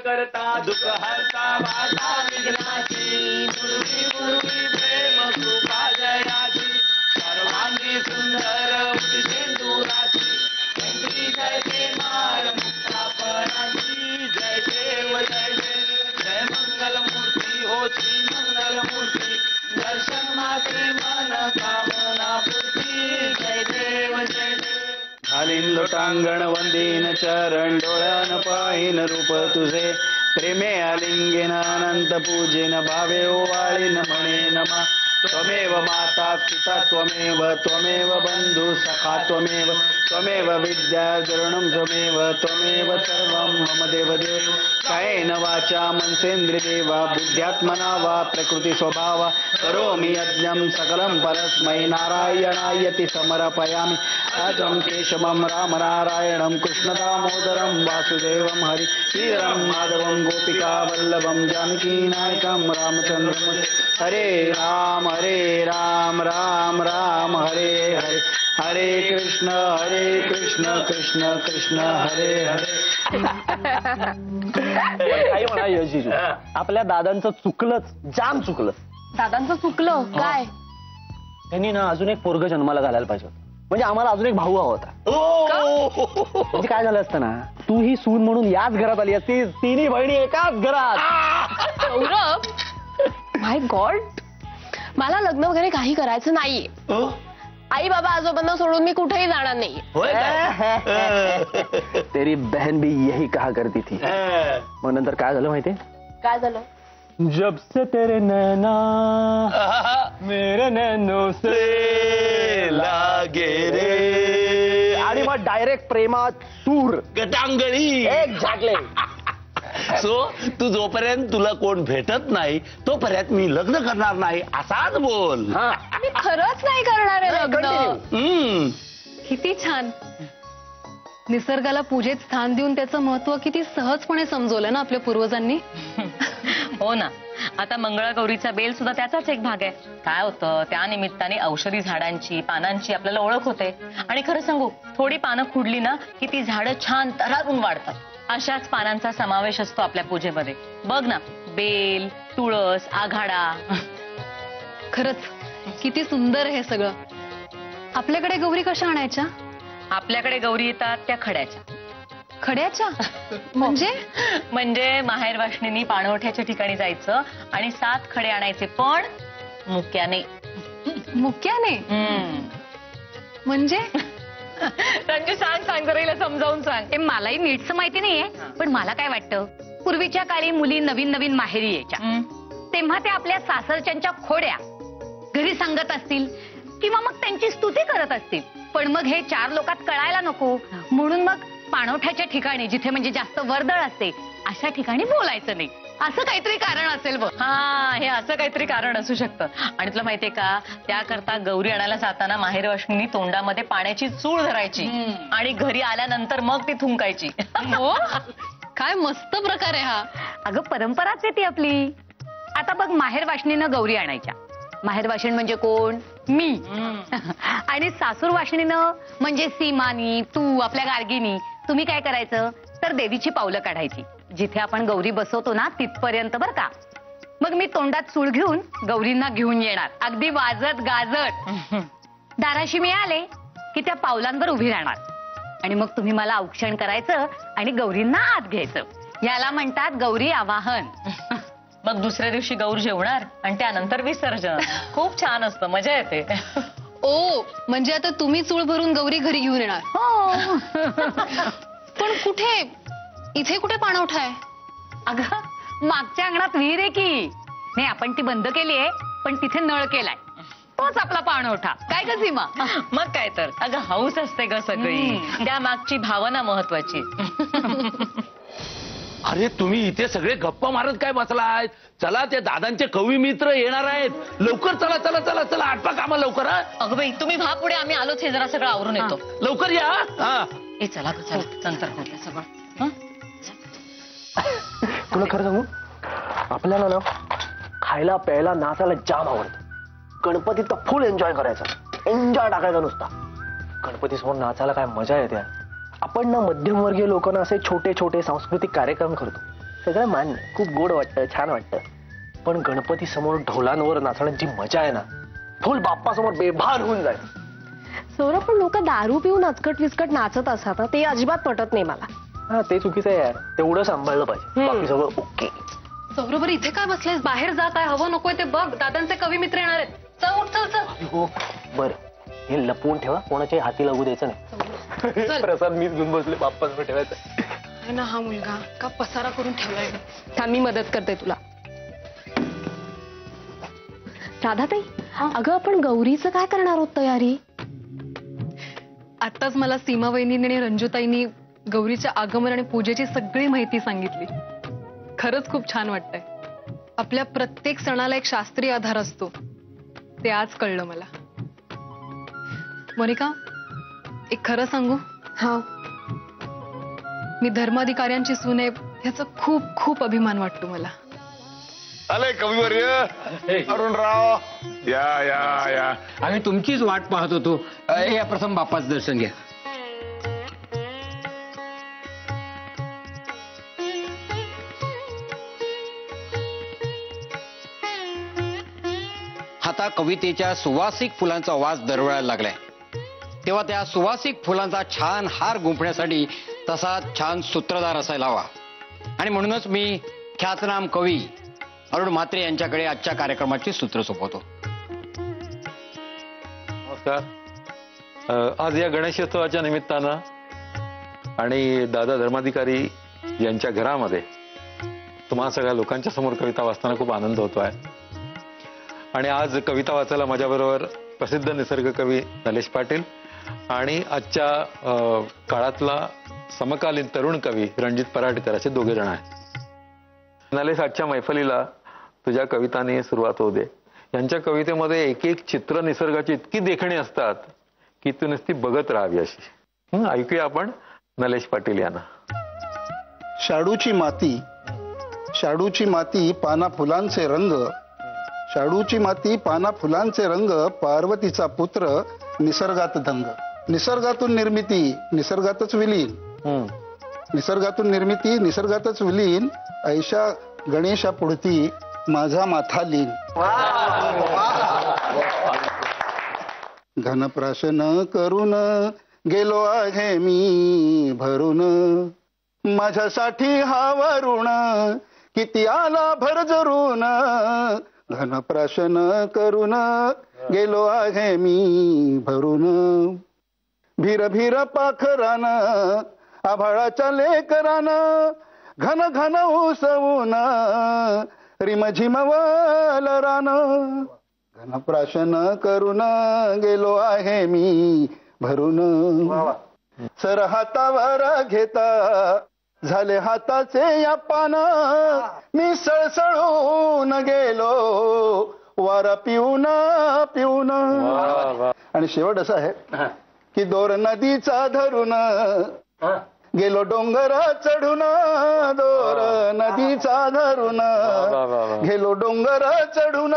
करता दुःख हरता वाटा विघ्नाची पूर्वी पूर्वी प्रेम कृपा जयाची सर्वांगी सुंदर उदिसेंदुराची जय जय माळ मुक्तापणाची जय देव जय जय जय मंगल मूर्ती हो श्री मंगल मूर्ती दर्शन मात्रे मन कामना पूर्ती जय देव जय जय घालीन लोटांगण वंदीन चरण डोळ्यान पाहिन रूप तुझे प्रेमे आलिंगेन अनंत पूजेन भावे ओवाळीन म्हणे नमा त्वमेव माता पिता त्वमेव त्वमेव बंधु सखा त्वमेव त्वमेव विद्या द्रवणं त्वमेव सर्वं मम देवदेव कायेन वाचा मनसेन्द्रिय देवा बुद्ध्यात्मना वा प्रकृती स्वभावा करोमि यज्ञं सकलं परस्मै नारायणायति समर्पयामि राजं केशवं राम नारायणं कृष्णदामोदरं वासुदेवं हरि श्रीरं माधवं गोपिका वल्लभं जानकी नायकं रामचन्द्रं हरे राम राम राम हरे हरे हरे कृष्ण कृष्ण कृष्ण हरे हरे. काही म्हणा यशजीजू, आपल्या दादांचं चुकलंच, जाम चुकलं. दादांचं चुकलं काय? त्यांनी ना अजून एक पोरग जन्माला घालायला पाहिजे होतं. म्हणजे आम्हाला अजून एक भाऊ हवा होता. म्हणजे काय झालं असतं ना, तू ही सून म्हणून याच घरात आली असतीस, तिन्ही बहिणी एकाच घरात. सौरभ, माय गॉड, मला लग्न वगैरे काही करायचं नाहीये. आई बाबा आजोबांना सोडून मी कुठेही जाणार नाही. तेरी बहन भी यही कहा करती थी. मग नंतर काय झालं माहितीये? काय झालं? जब से तेरे नैना मेरे नैनो से लागे रे, आणि मग डायरेक्ट प्रेमात सूर गटांगळी एक झाकले. सो तू जोपर्यंत तुला कोण भेटत नाही तोपर्यंत मी लग्न करणार नाही असाच बोल. मी खरंच नाही करणार आहे लग्न. किती छान. निसर्गाला पूजेत स्थान देऊन त्याचं महत्व किती सहजपणे समजवलं ना आपल्या पूर्वजांनी. हो ना. आता मंगळागौरीचा बेल सुद्धा त्याचाच एक भाग आहे. काय होतं, त्या निमित्ताने औषधी झाडांची पानांची आपल्याला ओळख होते. आणि खरं सांगू, थोडी पानं खुडली ना की ती झाडं छान तरारून वाढतात. अशाच पानांचा समावेश असतो आपल्या पूजेमध्ये. बघ ना, बेल, तुळस, आघाडा. खरंच किती सुंदर हे सगळं. आपल्याकडे गौरी कशा आणायच्या? आपल्याकडे गौरी येतात त्या खड्याच्या. खड्याच्या? म्हणजे माहेर वाशणीनी पाणवठ्याच्या ठिकाणी जायचं आणि 7 खडे आणायचे, पण मुक्याने. मुक्याने म्हणजे? रंजू, सांग जरा, हिला समजावून सांग. मलाही नीटच माहिती नाहीये, पण मला काय वाटतं, पूर्वीच्या काळी मुली नवीन नवीन माहेरी यायच्या, तेव्हा त्या आपल्या सासरच्यांच्या खोड्या घरी सांगत असतील किंवा मग त्यांची स्तुती करत असतील. पण मग हे 4 लोकात कळायला नको म्हणून मग पाणवठ्याच्या ठिकाणी, जिथे म्हणजे जास्त वर्दळ असते, अशा ठिकाणी बोलायचं नाही. असं काहीतरी कारण असेल बघ. हे असं काहीतरी कारण असू शकतं. आणि तुला माहितीये का, त्याकरता गौरी आणायला जाताना माहेर वाशणीनी तोंडामध्ये पाण्याची चूळ धरायची आणि घरी आल्यानंतर मग ती थुंकायची. हो, काय मस्त प्रकार आहे हा. अगं, परंपराच आहे ती आपली. आता बघ, माहेर वाशणीनं गौरी आणायच्या. माहेर वाशिण म्हणजे कोण? मी. आणि सासूर वाशिणीनं म्हणजे सीमानी, तू, आपल्या गार्गीनी. तुम्ही काय करायचं तर देवीची पावलं काढायची. जिथे आपण गौरी बसवतो ना तिथपर्यंत बर का. मग मी तोंडात सूळ घेऊन गौरींना घेऊन येणार, अगदी वाजत गाजत. दाराशी मी आले की त्या पावलांवर उभी राहणार आणि मग तुम्ही मला औक्षण करायचं आणि गौरींना आत घ्यायचं. याला म्हणतात गौरी आवाहन. मग दुसऱ्या दिवशी गौर जेवणार आणि त्यानंतर विसर्जन. खूप छान असतं, मजा येते. ओ, म्हणजे आता तुम्ही चूळ भरून गौरी घरी घेऊन येणार? हो. पण कुठे? इथे कुठे पाणवठा आहे? अगं, मागच्या अंगणात विहीर आहे की. नाही, आपण ती बंद केली आहे, पण तिथे नळ केलाय. तोच आपला पाणवठा. काय ग सीमा? मग काय तर. अगं, हौस असते ग सगळी. त्या मागची भावना महत्वाची. अरे, तुम्ही इथे सगळे गप्पा मारत काय बसलाय? चला, ते दादांचे कवी मित्र येणार आहेत. लवकर चला चला चला चला, आटपा कामा लवकर. अगं बाई, तुम्ही भा पुढे, आम्ही आलोच. हे जरा सगळं आवरून येतो. लवकर या. चला चला, नंतर होतं सगळं. तुला खरं सांगू, आपल्याला ना खायला प्यायला नाचायला जाम आवडतं. गणपतीत तर फुल एन्जॉय करायचा, एन्जॉय टाकायचा नुसता. गणपती समोर नाचायला काय मजा येते. आपण ना मध्यमवर्गीय लोकांना असे छोटे छोटे सांस्कृतिक कार्यक्रम करतो. सगळं मान्य, खूप गोड वाटतं, छान वाटतं. पण गणपती समोर ढोलांवर नाचण्याची मजा आहे ना, फुल बाप्पा समोर बेभान होऊन जाईल. सौरभ, पण लोक दारू पिऊन अचकट विस्कट नाचत असतात ना, ते अजिबात पटत नाही मला. हा ते चुकीचं आहे यार, तेवढं सांभाळलं पाहिजे. बाकी सगळं ओके. सौरभ, इथे काय बसलेस? बाहेर जा, काय हवं नकोय ते बघ. दादांचे कवी मित्र येणार आहेत. चल उठ, चल चल. हो बरं, हे लपवून ठेवा, कोणाच्या हाती लागू द्यायचं नाही. चल. प्रसाद मीच घेऊन बसले, बाप्पा समोर ठेवायचं. आहे ना हा मुलगा, का पसारा करून ठेवलाय. थांब, मी मदत करते तुला. राधाताई, अगं आपण गौरीचं काय करणार आहोत तयारी? आताच मला सीमा वहिनीने आणि रंजुताईंनी गौरीच्या आगमन आणि पूजेची सगळी माहिती सांगितली. खरंच खूप छान वाटतंय. आपल्या प्रत्येक सणाला एक शास्त्रीय आधार असतो, ते आज कळलं मला. मोनिका, एक खरं सांगू? हा. मी धर्माधिकाऱ्यांची सून आहे ह्याचा खूप खूप अभिमान वाटतो मला. आले कविवर्य अरुणराव, या या या. आम्ही तुमचीच वाट पाहत होतो. या प्रथम बाप्पाचं दर्शन घ्या. आता कवितेच्या सुवासिक फुलांचा वास दरवळायला लागलाय, तेव्हा त्या सुवासिक फुलांचा छान हार गुंफण्यासाठी तसा छान सूत्रधार असायला हवा. आणि म्हणूनच मी ख्यातनाम कवी अरुण म्हात्रे यांच्याकडे आजच्या कार्यक्रमाची सूत्र सोपवतो. नमस्कार. आज या गणेशोत्सवाच्या निमित्तानं आणि दादा धर्माधिकारी यांच्या घरामध्ये तुम्हा सगळ्या लोकांच्या समोर कविता वाचताना खूप आनंद होतो आहे. आणि आज कविता वाचायला माझ्याबरोबर प्रसिद्ध निसर्ग कवी नलेश पाटील आणि आजच्या काळातला समकालीन तरुण कवी रणजित पराडकर असे दोघे जण आहेत. नलेश, आजच्या मैफलीला तुझ्या कवितांनी सुरुवात होऊ दे. यांच्या कवितेमध्ये एक एक चित्र निसर्गाची इतकी देखणी असतात की तू नुसती बघत राहावी अशी. ऐकूया आपण नलेश पाटील यांना. शाडूची माती, शाडूची माती पाना फुलांचे रंग, शाडूची माती पाना फुलांचे रंग, पार्वतीचा पुत्र निसर्गात दंग. निसर्गातून निर्मिती निसर्गातच विलीन, निसर्गातून निर्मिती निसर्गातच विलीन, ऐशा गणेशा पुढती माझा माथा लीन. घनप्राशन करून गेलो आहे मी भरून, माझ्यासाठी हा वरुण किती आला भर जरून. घनप्राशन करून गेलो आहे मी भरून, भीर भीर पाखरान आभाळाच्या लेकरान, घन घन उसवून रिमझिम वलरान. घनप्राशन करून गेलो आहे मी भरून, सर हातावर घेता झाले हाताचे या पान, मी सळसळून गेलो वारा पिऊन पिऊन. आणि शेवट असं आहे की दोर नदीचा धरून गेलो डोंगर चढून, दोर नदीचा धरून गेलो डोंगर चढून,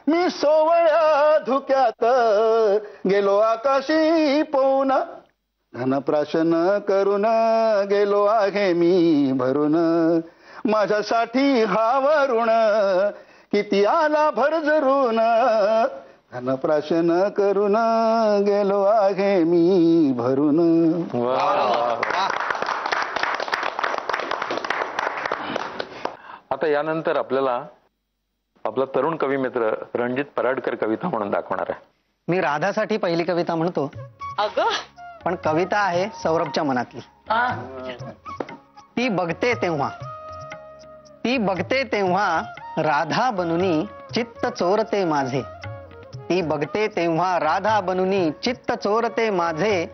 मी सोवळ्या धुक्यात गेलो आकाशी पोहून. घनप्राशन करून गेलो आहे मी भरून, माझ्यासाठी हा वरुण किती आला भर जरून. घनप्राशन करून गेलो आहे मी भरून. आता यानंतर आपल्याला आपला तरुण कवी मित्र रणजित पराडकर कविता म्हणून दाखवणार आहे. मी राधासाठी पहिली कविता म्हणतो, अगं पण कविता आहे सौरभच्या मनातली. ती बघते तेव्हा, ती बघते तेव्हा राधा बनूनी चित्त चोरते माझे. ती बघते तेव्हा राधा बनूनी चित्त चोरते माझे,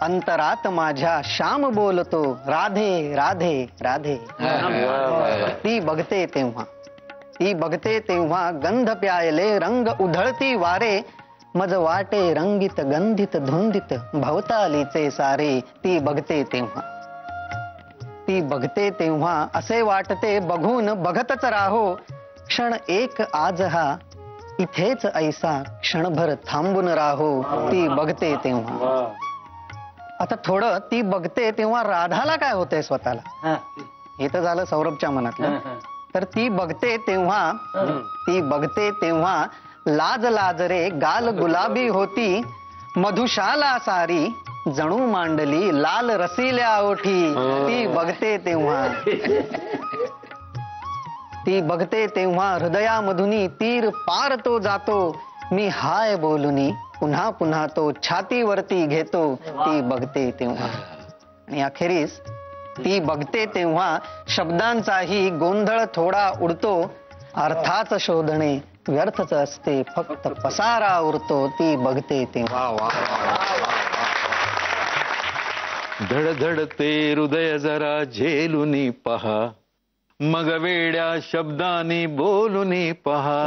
अंतरात माझ्या श्याम बोलतो राधे राधे राधे. ती बघते तेव्हा, ती बघते तेव्हा गंध प्यायले रंग उधळती वारे, मज वाटे रंगीत गंधित धुंदित भवतालीचे सारे. ती बघते तेव्हा, ती बघते तेव्हा असे वाटते बघून बघतच राहो, क्षण एक आज हा इथेच ऐसा क्षणभर थांबून राहो. ती बघते तेव्हा. आता थोडं ती बघते तेव्हा राधाला काय होतंय स्वतःला, हे तर झालं सौरभच्या मनातलं. तर ती बघते तेव्हा लाज लाज रे गाल गुलाबी होती, मधुशाला सारी जणू मांडली लाल रसिल्या ओठी. ती बघते तेव्हा हृदयामधुनी तीर पार तो जातो, मी हाय बोलुनी पुन्हा पुन्हा तो छातीवरती घेतो. ती बघते तेव्हा. आणि अखेरीस ती बघते तेव्हा शब्दांचाही गोंधळ थोडा उडतो, अर्थाच शोधणे व्यर्थच असते फक्त पसारा उरतो. ती बघते तेव्हा. धडधडते हृदय जरा झेलुनी पहा, मग वेड्या शब्दांनी बोलुनी पहा.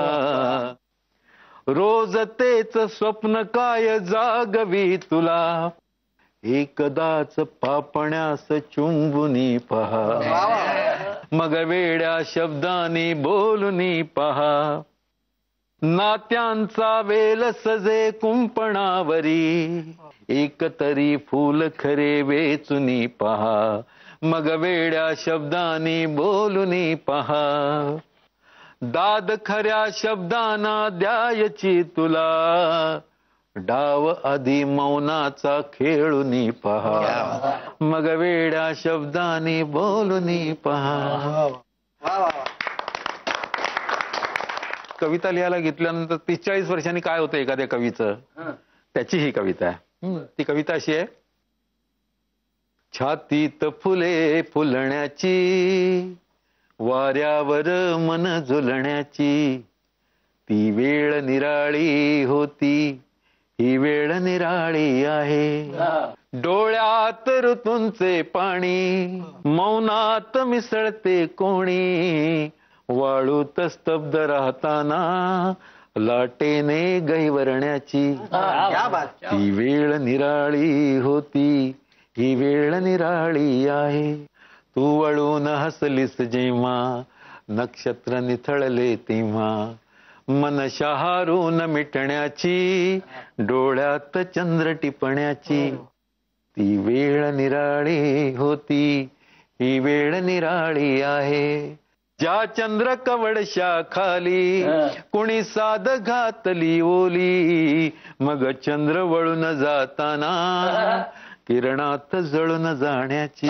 रोज तेच स्वप्न काय जागवी तुला, एकदाच पापण्यास चुंबुनी पहा. मग वेड्या शब्दांनी बोलुनी पहा. नात्यांचा वेल सजे कुंपणावरी, एक तरी फूल खरे वेचुनी पहा. मग वेड्या शब्दांनी बोलुनी पहा. दाद खऱ्या शब्दांना द्यायची तुला, डाव आधी मौनाचा खेळुनी पहा. मग वेड्या शब्दांनी बोलुनी पहा. कविता लिहायला घेतल्यानंतर 43 वर्षांनी काय होतं एखाद्या कवीचं, त्याची ही कविता आहे. ती कविता अशी आहे. छातीत फुले फुलण्याची, वाऱ्यावर मन झुलण्याची, ती वेळ निराळी होती, ही वेळ निराळी आहे. डोळ्यात ऋतूंचे पाणी, मौनात मिसळते कोणी, वाळूत स्तब्ध राहताना लाटेने गहिवरण्याची. ती वेळ निराळी होती, ही वेळ निराळी आहे. तू वळून हसलीस जेव्हा, नक्षत्र निथळले तेव्हा, मन शहारून मिटण्याची, डोळ्यात चंद्र टिपण्याची. ती वेळ निराळी होती, ही वेळ निराळी आहे. ज्या चंद्र कवडशा खाली कुणी साध घातली ओली, मग चंद्र वळून जाताना किरणात जळून जाण्याची.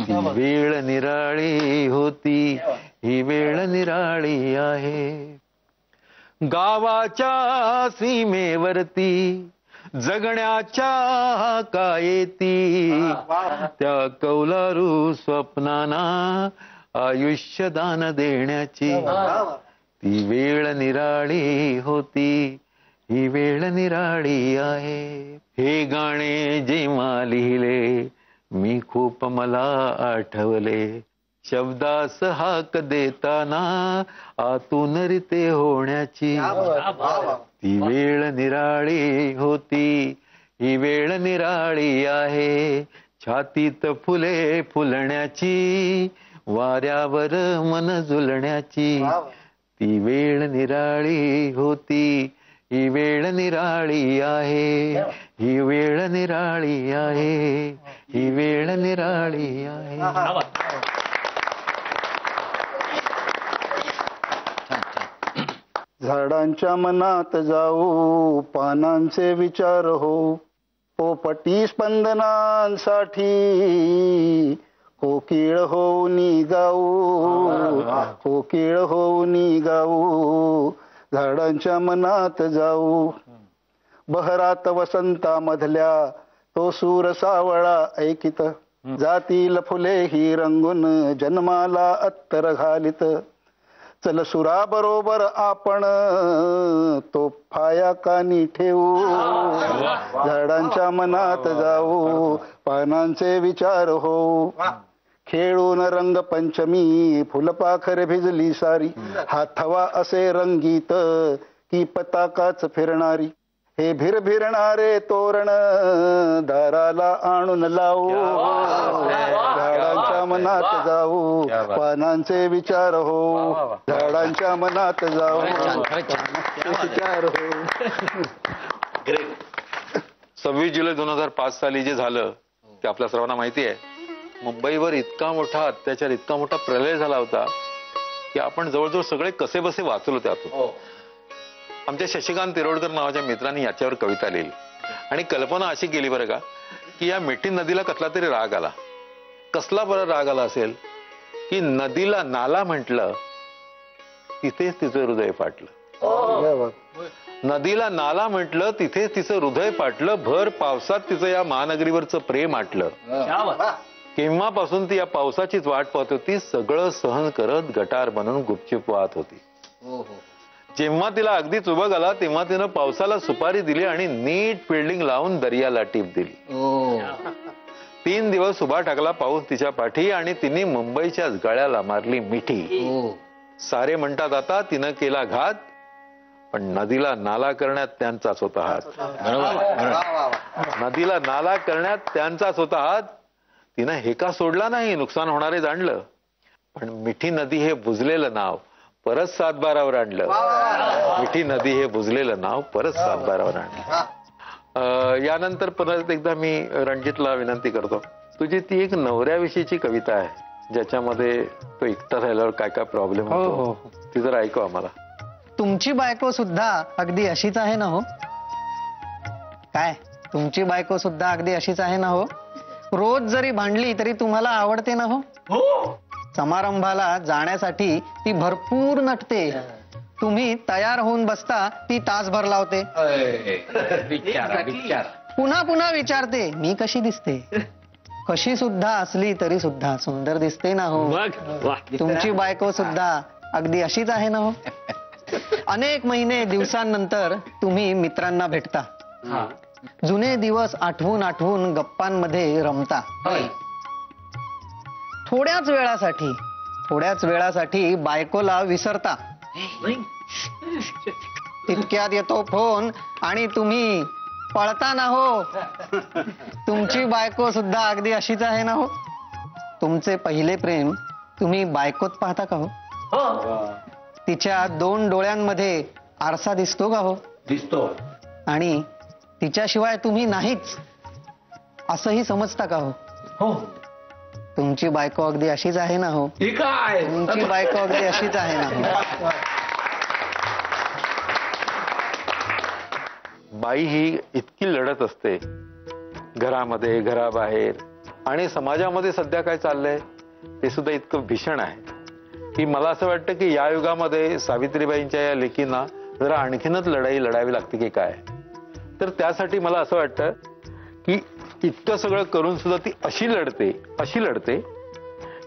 ती वेळ निराळी होती, ही वेळ निराळी आहे. गावाच्या सीमेवरती जगण्याच्या कायेती, त्या कौलारू स्वप्नांना आयुष्य दान देण्याची. ती वेळ निराळी होती, ही वेळ निराळी आहे. हे गाणे जेव्हा लिहिले मी खूप मला आठवले, शब्दास हाक देताना आतून रिते होण्याची. ती वेळ निराळी होती, ही वेळ निराळी आहे. छातीत फुले फुलण्याची, वाऱ्यावर मन झुलण्याची. ती वेळ निराळी होती, ही वेळ निराळी आहे. ही वेळ निराळी आहे, ही वेळ निराळी आहे. झाडांच्या मनात जाऊ पानांचे विचार हो, पोपटी स्पंदनांसाठी कोकिळ होऊनी गाऊ, कोकिळ होऊनी गाऊ. झाडांच्या मनात जाऊ बहरात वसंतामधल्या तो सूर सावळा ऐकित, जातील फुले ही रंगून जन्माला अत्तर घालित. चल सुरा बरोबर आपण तो फाया कानी ठेवू, झाडांच्या मनात जाऊ पानांचे विचार हो. खेळून रंग पंचमी फुलपाखर भिजली सारी, हा थवा असे रंगीत की पताकाच फिरणारी. हे भिरभिरणारे तोरण दाराला आणून लावू, झाडांच्या मनात जाऊ पानांचे विचार हो, झाडांच्या मनात जाऊ विचार हो. 26 जुलै 2005 साली जे झालं ते आपल्या सर्वांना माहिती आहे. मुंबईवर इतका मोठा अत्याचार, इतका मोठा प्रलय झाला होता की आपण जवळजवळ सगळे कसे बसे वाचलो त्यातून. आमच्या शशिकांत तिरोडकर नावाच्या मित्रांनी याच्यावर कविता लिहिली आणि कल्पना अशी केली बरं का की या मिठी नदीला कसला तरी राग आला. कसला बरं राग आला असेल की नदीला नाला म्हटलं तिथेच तिचं हृदय फाटलं. नदीला नाला म्हटलं तिथेच तिचं हृदय फाटलं. भर पावसात तिचं या महानगरीवरचं प्रेम आटलं. केव्हापासून ती या पावसाचीच वाट पाहत होती. सगळं सहन करत गटार बनून गुपचूप वाहत होती. जेव्हा तिला अगदीच उभं आला तेव्हा तिनं पावसाला सुपारी दिली आणि नीट फिल्डिंग लावून दर्याला टीप दिली. 3 दिवस उभा टाकला पाऊस तिच्या पाठी आणि तिने मुंबईच्याच गळ्याला मारली मिठी. सारे म्हणतात आता तिनं केला घात, पण नदीला नाला करण्यात त्यांचाच होता हात. नदीला नाला करण्यात त्यांचाच होता हात. तिनं हेका सोडला नाही, नुकसान होणारे जाणलं, पण मिठी नदी हे बुजलेलं नाव परत सातबारावर आणलं. मिठी नदी हे बुजलेलं नाव परत सातबारावर आणलं. यानंतर परत एकदा मी रणजितला विनंती करतो, तुझी ती एक नवऱ्याविषयीची कविता आहे ज्याच्यामध्ये तो एकटा राहिल्यावर काय काय प्रॉब्लेम होतो, ती जर ऐकू आम्हाला. तुमची बायको सुद्धा अगदी अशीच आहे ना हो? काय तुमची बायको सुद्धा अगदी अशीच आहे ना हो? रोज जरी भांडली तरी तुम्हाला आवडते ना हो? समारंभाला जाण्यासाठी ती भरपूर नटते. तुम्ही तयार होऊन बसता ती तासभर लावते. पुन्हा पुन्हा विचारते मी कशी दिसते. कशी सुद्धा असली तरी सुद्धा सुंदर दिसते ना हो? तुमची बायको सुद्धा अगदी अशीच आहे ना हो? अनेक महिने दिवसांनंतर तुम्ही मित्रांना भेटता. जुने दिवस आठवून आठवून गप्पांमध्ये रमता. थोड्याच वेळासाठी बायकोला विसरता. तितक्यात येतो फोन आणि तुम्ही पळता ना हो? तुमची बायको सुद्धा अगदी अशीच आहे ना हो? तुमचे पहिले प्रेम तुम्ही बायकोत पाहता का हो? तिच्या 2 डोळ्यांमध्ये आरसा दिसतो का हो? दिसतो. आणि तिच्याशिवाय तुम्ही नाहीच असंही समजता का हो? तुमची बायको अगदी अशीच आहे ना हो? तुमची बायको अगदी अशीच आहे ना हो? बाई ही इतकी लढत असते घरामध्ये, घराबाहेर आणि समाजामध्ये. सध्या काय चाललंय ते सुद्धा इतकं भीषण आहे की मला असं वाटतं की या युगामध्ये सावित्रीबाईंच्या या लेकींना जरा आणखीनच लढाई लढावी लागते की काय. तर त्यासाठी मला असं वाटतं की इतकं सगळं करून सुद्धा ती अशी लढते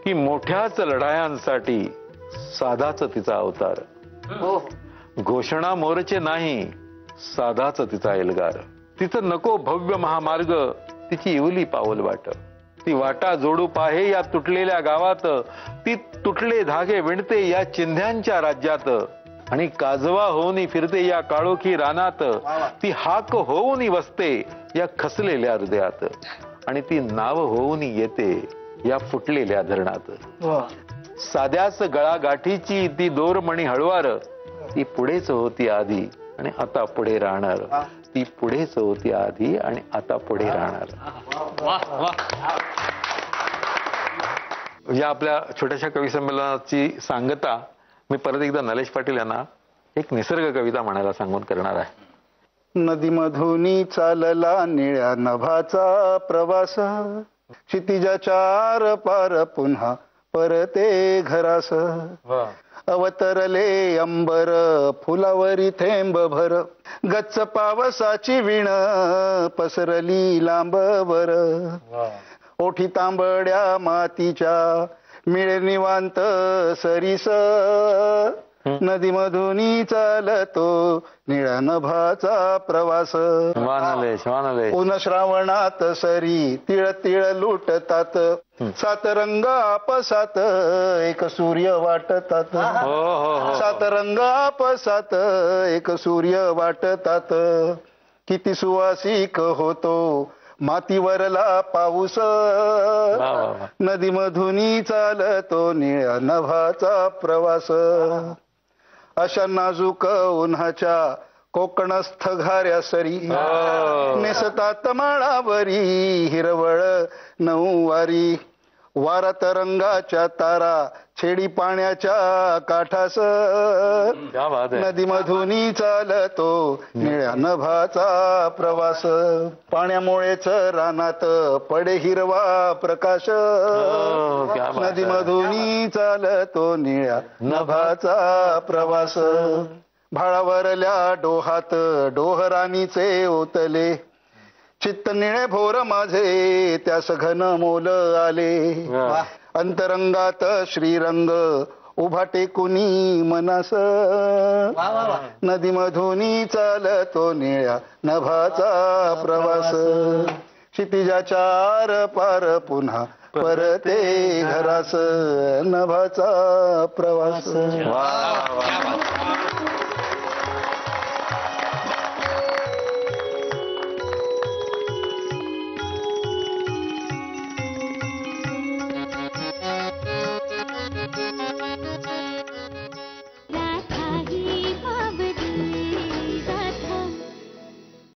की मोठ्याच लढायांसाठी साधाच तिचा अवतार. घोषणा मोरचे नाही, साधाच तिचा एल्गार. तिचं नको भव्य महामार्ग, तिची इवली पाऊल वाट. ती वाटा जोडू पाहे या तुटलेल्या गावात. ती तुटले धागे विणते या चिंध्यांच्या राज्यात. आणि काजवा होऊन फिरते या काळोखी रानात. ती हाक होऊन बसते या खसलेल्या हृदयात. आणि ती नाव होऊन येते या फुटलेल्या धरणात. साध्याच गळागाठीची ती दोरमणी हळवार. ती पुढेच होती आधी आणि आता पुढे राहणार. ती पुढेच होती आधी आणि आता पुढे राहणार. या आपल्या छोट्याशा कवी संमेलनाची सांगता मी परत एकदा नलेश पाटील यांना एक निसर्ग कविता म्हणायला सांगून करणार आहे. नदीमधून चालला निळ्या नभाचा प्रवास. क्षितिजाच्या आर पार पुन्हा परते घरास. अवतरले अंबर फुलावरी थेंब भर. गच्च पावसाची विण पसरली लांबवर. ओठी तांबड्या मातीच्या मिळे निवांत सरीस. नदीमधून चालतो निळ्या नभाचा प्रवास. पुन्हा श्रावणात सरी तिळ तिळ लुटतात. 7 रंग आपसात एक सूर्य वाटतात. 7 रंग आपसात एक सूर्य वाटतात. किती सुवासिक होतो मातीवरला पाऊस. नदीमधून चालतो निळ्या नभाचा प्रवास. अशा नाजूक उन्हाच्या कोकणस्थ घाऱ्या सरी. नेसतात माळावरी हिरवळ नऊवारी. वारात रंगाच्या तारा छेडी पाण्याच्या काठास क्या बात आहे. नदीमधून चालतो निळ्या नभाचा प्रवास पाण्यामुळेच रानात पडे हिरवा प्रकाश क्या बात आहे. नदीमधून चालतो निळ्या नभाचा प्रवास भाळावरल्या डोहात डोहरानीचे ओतले चित्त निळे भोर माझे त्यास घन मोल आले अंतरंगात श्रीरंग उभा टेकुनी मनास नदीमधून चालतो निळ्या नभाचा प्रवास क्षितिजाच्या आर पार पुन्हा परते घरास नभाचा प्रवास. वा, वा, वा.